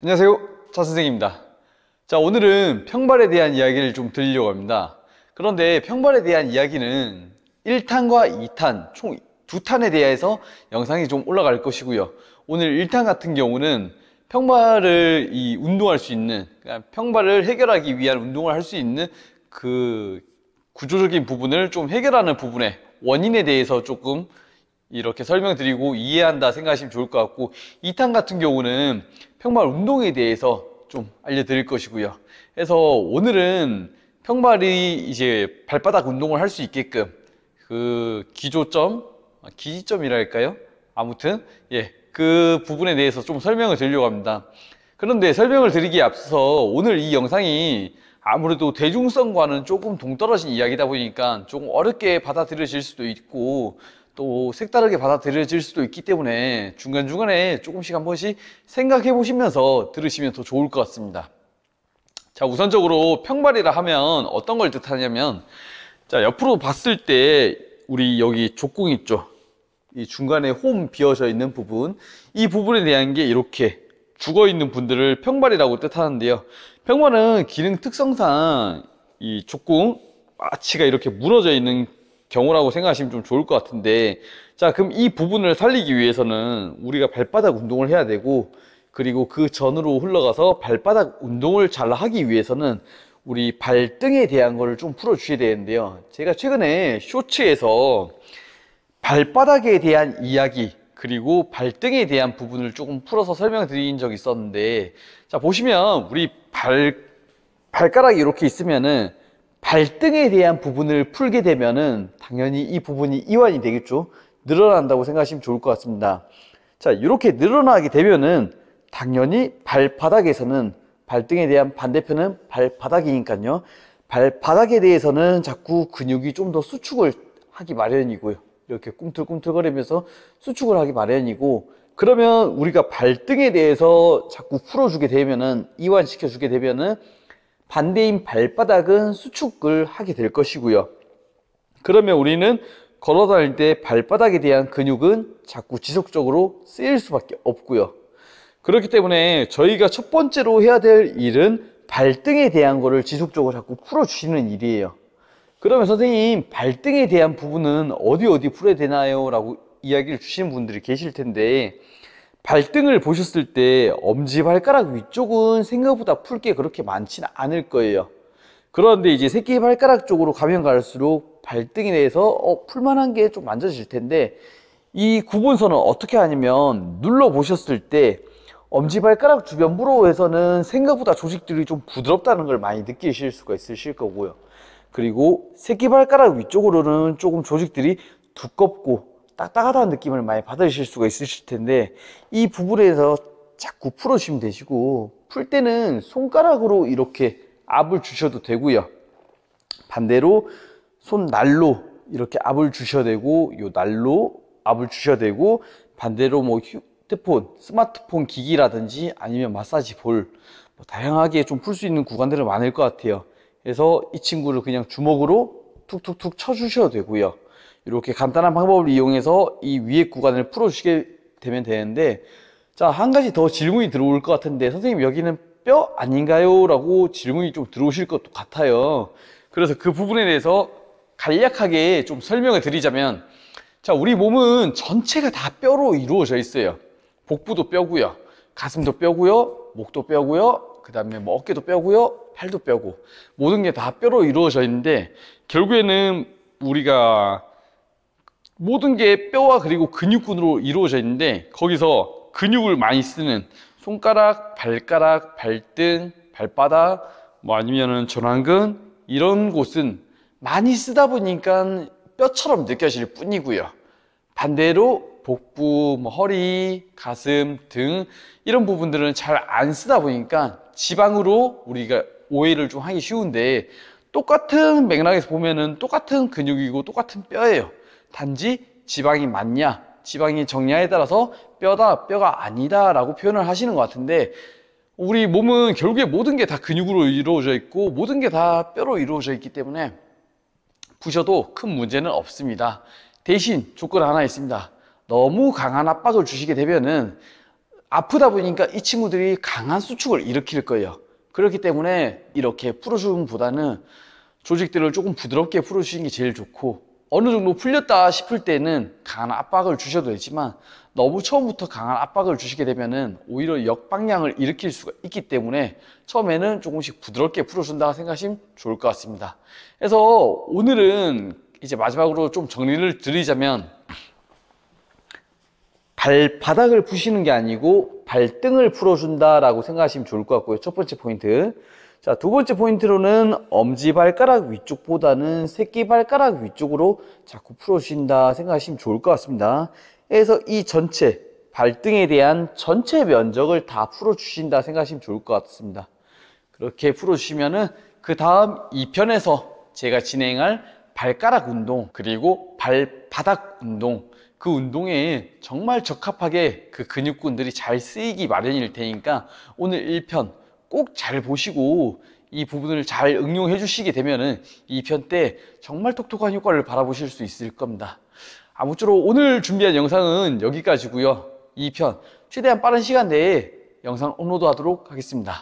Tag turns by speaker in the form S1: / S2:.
S1: 안녕하세요, 차 선생입니다. 자, 오늘은 평발에 대한 이야기를 좀 드리려고 합니다. 그런데 평발에 대한 이야기는 1탄과 2탄 총 2탄에 대해서 영상이 좀 올라갈 것이고요. 오늘 1탄 같은 경우는 평발을 운동할 수 있는, 그러니까 평발을 해결하기 위한 운동을 할 수 있는 그 구조적인 부분을 좀 해결하는 부분의 원인에 대해서 조금 이렇게 설명드리고 이해한다 생각하시면 좋을 것 같고, 2탄 같은 경우는 평발 운동에 대해서 좀 알려드릴 것이고요. 그래서 오늘은 평발이 이제 발바닥 운동을 할 수 있게끔 그 기지점이랄까요? 아무튼 그 부분에 대해서 좀 설명을 드리려고 합니다. 그런데 설명을 드리기에 앞서서 오늘 이 영상이 아무래도 대중성과는 조금 동떨어진 이야기다 보니까 조금 어렵게 받아들여질 수도 있고, 또 색다르게 받아들여질 수도 있기 때문에 중간중간에 조금씩 한 번씩 생각해 보시면서 들으시면 더 좋을 것 같습니다. 자, 우선적으로 평발이라 하면 어떤 걸 뜻하냐면, 자, 옆으로 봤을 때 우리 여기 족궁 있죠? 이 중간에 홈 비어져 있는 부분, 이 부분에 대한 게 이렇게 죽어 있는 분들을 평발이라고 뜻하는데요. 평발은 기능 특성상 이 족궁 마취가 이렇게 무너져 있는 경우라고 생각하시면 좀 좋을 것 같은데, 자, 그럼 이 부분을 살리기 위해서는 우리가 발바닥 운동을 해야 되고, 그리고 그 전으로 흘러가서 발바닥 운동을 잘 하기 위해서는 우리 발등에 대한 거를 좀 풀어 주셔야 되는데요. 제가 최근에 쇼츠에서 발바닥에 대한 이야기, 그리고 발등에 대한 부분을 조금 풀어서 설명드린 적이 있었는데, 자, 보시면 우리 발가락이 이렇게 있으면은 발등에 대한 부분을 풀게 되면은 당연히 이 부분이 이완이 되겠죠. 늘어난다고 생각하시면 좋을 것 같습니다. 자, 이렇게 늘어나게 되면은 당연히 발바닥에서는, 발등에 대한 반대편은 발바닥이니까요, 발바닥에 대해서는 자꾸 근육이 좀 더 수축을 하기 마련이고요. 이렇게 꿈틀꿈틀거리면서 수축을 하기 마련이고, 그러면 우리가 발등에 대해서 자꾸 풀어주게 되면은, 이완시켜주게 되면은 반대인 발바닥은 수축을 하게 될 것이고요. 그러면 우리는 걸어 다닐 때 발바닥에 대한 근육은 자꾸 지속적으로 쓰일 수밖에 없고요. 그렇기 때문에 저희가 첫 번째로 해야 될 일은 발등에 대한 거를 지속적으로 자꾸 풀어주시는 일이에요. 그러면 선생님, 발등에 대한 부분은 어디 풀어야 되나요? 라고 이야기를 주시는 분들이 계실 텐데, 발등을 보셨을 때 엄지발가락 위쪽은 생각보다 풀 게 그렇게 많지는 않을 거예요. 그런데 이제 새끼발가락 쪽으로 가면 갈수록 발등에 대해서 풀만한 게 좀 만져질 텐데, 이 구분선은 어떻게 하냐면, 눌러 보셨을 때 엄지발가락 주변부로 해서는 생각보다 조직들이 좀 부드럽다는 걸 많이 느끼실 수가 있으실 거고요. 그리고 새끼발가락 위쪽으로는 조금 조직들이 두껍고 딱딱하다는 느낌을 많이 받으실 수가 있으실 텐데, 이 부분에서 자꾸 풀어주시면 되시고, 풀 때는 손가락으로 이렇게 압을 주셔도 되고요. 반대로 손날로 이렇게 압을 주셔야 되고, 요 날로 압을 주셔야 되고, 반대로 뭐 휴대폰, 스마트폰 기기라든지 아니면 마사지 볼, 뭐 다양하게 좀 풀 수 있는 구간들은 많을 것 같아요. 그래서 이 친구를 그냥 주먹으로 툭툭툭 쳐주셔도 되고요. 이렇게 간단한 방법을 이용해서 이 위에 구간을 풀어주시게 되면 되는데, 자, 한 가지 더 질문이 들어올 것 같은데, 선생님 여기는 뼈 아닌가요? 라고 질문이 좀 들어오실 것도 같아요. 그래서 그 부분에 대해서 간략하게 좀 설명을 드리자면, 자, 우리 몸은 전체가 다 뼈로 이루어져 있어요. 복부도 뼈고요, 가슴도 뼈고요, 목도 뼈고요, 그 다음에 뭐 어깨도 뼈고요, 팔도 뼈고, 모든 게 다 뼈로 이루어져 있는데, 결국에는 우리가 모든 게 뼈와 그리고 근육군으로 이루어져 있는데, 거기서 근육을 많이 쓰는 손가락, 발가락, 발등, 발바닥, 뭐 아니면은 전완근, 이런 곳은 많이 쓰다 보니까 뼈처럼 느껴질 뿐이고요. 반대로 복부, 뭐 허리, 가슴 등 이런 부분들은 잘 안 쓰다 보니까 지방으로 우리가 오해를 좀 하기 쉬운데, 똑같은 맥락에서 보면은 똑같은 근육이고 똑같은 뼈예요. 단지 지방이 많냐, 지방이 적냐에 따라서 뼈다, 뼈가 아니다 라고 표현을 하시는 것 같은데, 우리 몸은 결국에 모든 게 다 근육으로 이루어져 있고 모든 게 다 뼈로 이루어져 있기 때문에 부셔도 큰 문제는 없습니다. 대신 조건 하나 있습니다. 너무 강한 압박을 주시게 되면은 아프다 보니까 이 친구들이 강한 수축을 일으킬 거예요. 그렇기 때문에 이렇게 풀어줌보다는 조직들을 조금 부드럽게 풀어주시는 게 제일 좋고, 어느 정도 풀렸다 싶을 때는 강한 압박을 주셔도 되지만 너무 처음부터 강한 압박을 주시게 되면은 오히려 역방향을 일으킬 수가 있기 때문에 처음에는 조금씩 부드럽게 풀어준다 생각하시면 좋을 것 같습니다. 그래서 오늘은 이제 마지막으로 좀 정리를 드리자면, 발바닥을 푸시는 게 아니고 발등을 풀어준다라고 생각하시면 좋을 것 같고요. 첫 번째 포인트. 자, 두 번째 포인트로는 엄지발가락 위쪽보다는 새끼발가락 위쪽으로 자꾸 풀어주신다 생각하시면 좋을 것 같습니다. 그래서 이 전체, 발등에 대한 전체 면적을 다 풀어주신다 생각하시면 좋을 것 같습니다. 그렇게 풀어주시면은 그 다음 2편에서 제가 진행할 발가락 운동, 그리고 발바닥 운동, 그 운동에 정말 적합하게 그 근육군들이 잘 쓰이기 마련일 테니까 오늘 1편 꼭 잘 보시고 이 부분을 잘 응용해 주시게 되면은 2편 때 정말 똑똑한 효과를 바라보실 수 있을 겁니다. 아무쪼록 오늘 준비한 영상은 여기까지고요. 2편 최대한 빠른 시간 내에 영상 업로드 하도록 하겠습니다.